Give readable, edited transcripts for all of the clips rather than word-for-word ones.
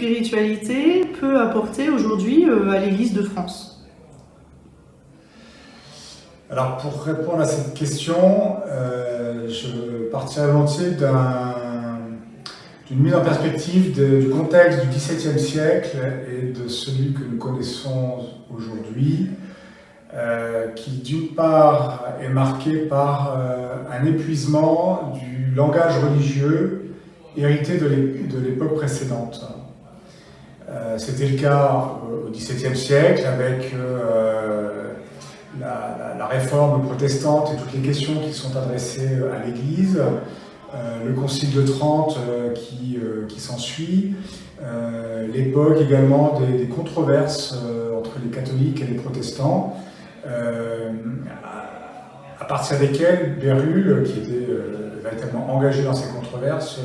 spiritualité peut apporter aujourd'hui à l'Église de France? Alors pour répondre à cette question, je partirai volontiers d'une mise en perspective du contexte du XVIIe siècle et de celui que nous connaissons aujourd'hui, qui d'une part est marqué par un épuisement du langage religieux hérité de l'époque précédente. C'était le cas au XVIIe siècle avec la réforme protestante et toutes les questions qui sont adressées à l'Église, le Concile de Trente qui s'ensuit, l'époque également des controverses entre les catholiques et les protestants, à partir desquelles Bérulle, qui était véritablement engagé dans ces controverses,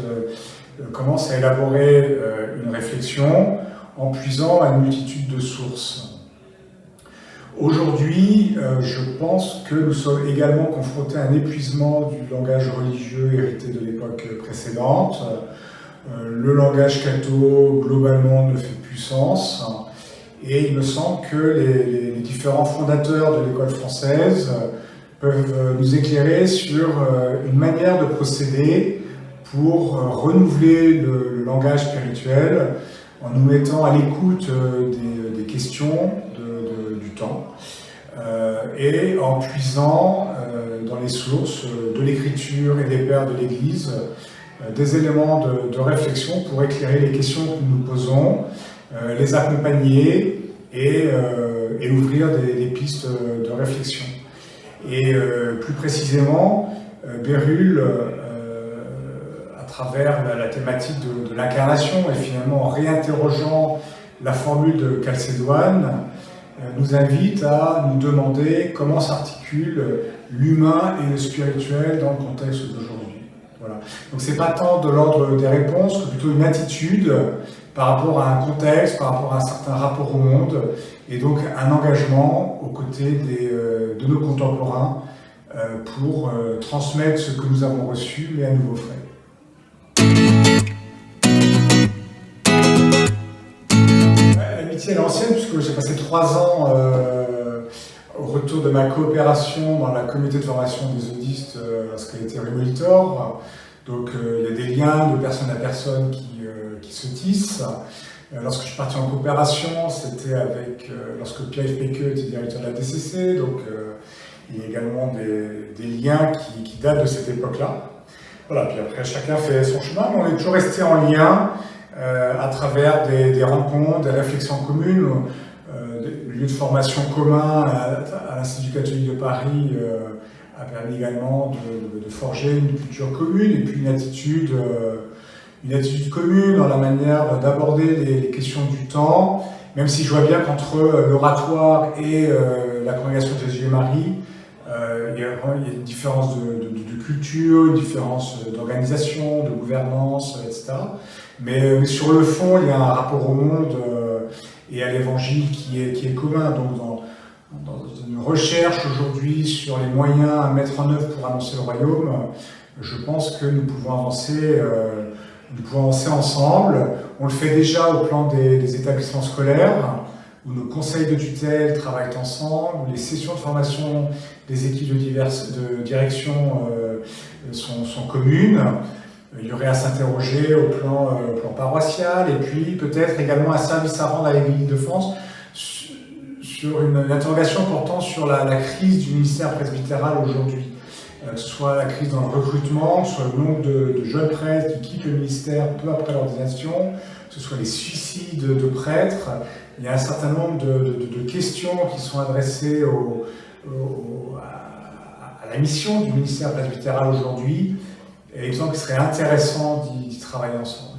commence à élaborer une réflexion en puisant à une multitude de sources. Aujourd'hui, je pense que nous sommes également confrontés à un épuisement du langage religieux hérité de l'époque précédente. Le langage catho, globalement, ne fait plus sens. Et il me semble que les différents fondateurs de l'école française peuvent nous éclairer sur une manière de procéder pour renouveler le langage spirituel en nous mettant à l'écoute des questions du temps et en puisant dans les sources de l'écriture et des pères de l'Église des éléments de réflexion pour éclairer les questions que nous nous posons, les accompagner et ouvrir des pistes de réflexion. Et plus précisément, Bérulle, à travers la thématique de l'incarnation et finalement en réinterrogeant la formule de Chalcédoine, nous invite à nous demander comment s'articule l'humain et le spirituel dans le contexte d'aujourd'hui. Voilà. Donc c'est pas tant de l'ordre des réponses que plutôt une attitude par rapport à un contexte, par rapport à un certain rapport au monde, et donc un engagement aux côtés de nos contemporains pour transmettre ce que nous avons reçu, mais à nouveau frais. L'amitié est ancienne, puisque j'ai passé 3 ans au retour de ma coopération dans la communauté de formation des audistes lorsqu'elle était rue Molitor. Donc il y a des liens de personne à personne qui se tissent. Lorsque je suis parti en coopération, c'était lorsque Pierre-Yves Péqueux était directeur de la DCC, donc il y a également des liens qui datent de cette époque-là. Voilà, puis après chacun fait son chemin, mais on est toujours resté en lien à travers des rencontres, des réflexions communes, des lieux de formation communs à l'Institut catholique de Paris a permis également de forger une culture commune et puis une attitude commune dans la manière d'aborder les questions du temps, même si je vois bien qu'entre l'oratoire et la congrégation de Jésus et Marie, il y a une différence de culture, une différence d'organisation, de gouvernance, etc. Mais sur le fond, il y a un rapport au monde et à l'évangile qui est commun. Donc dans une recherche aujourd'hui sur les moyens à mettre en œuvre pour annoncer le royaume, je pense que nous pouvons avancer ensemble. On le fait déjà au plan des établissements scolaires, où nos conseils de tutelle travaillent ensemble, où les sessions de formation des équipes de direction sont communes. Il y aurait à s'interroger au plan paroissial, et puis peut-être également un service à rendre à l'Église de France sur une interrogation portant sur la crise du ministère presbytéral aujourd'hui. Que ce soit la crise dans le recrutement, que ce soit le nombre de jeunes prêtres qui quittent le ministère peu après l'ordination, que ce soit les suicides de prêtres. Il y a un certain nombre de questions qui sont adressées à la mission du ministère presbytéral aujourd'hui, et il me semble qu'il serait intéressant d'y travailler ensemble.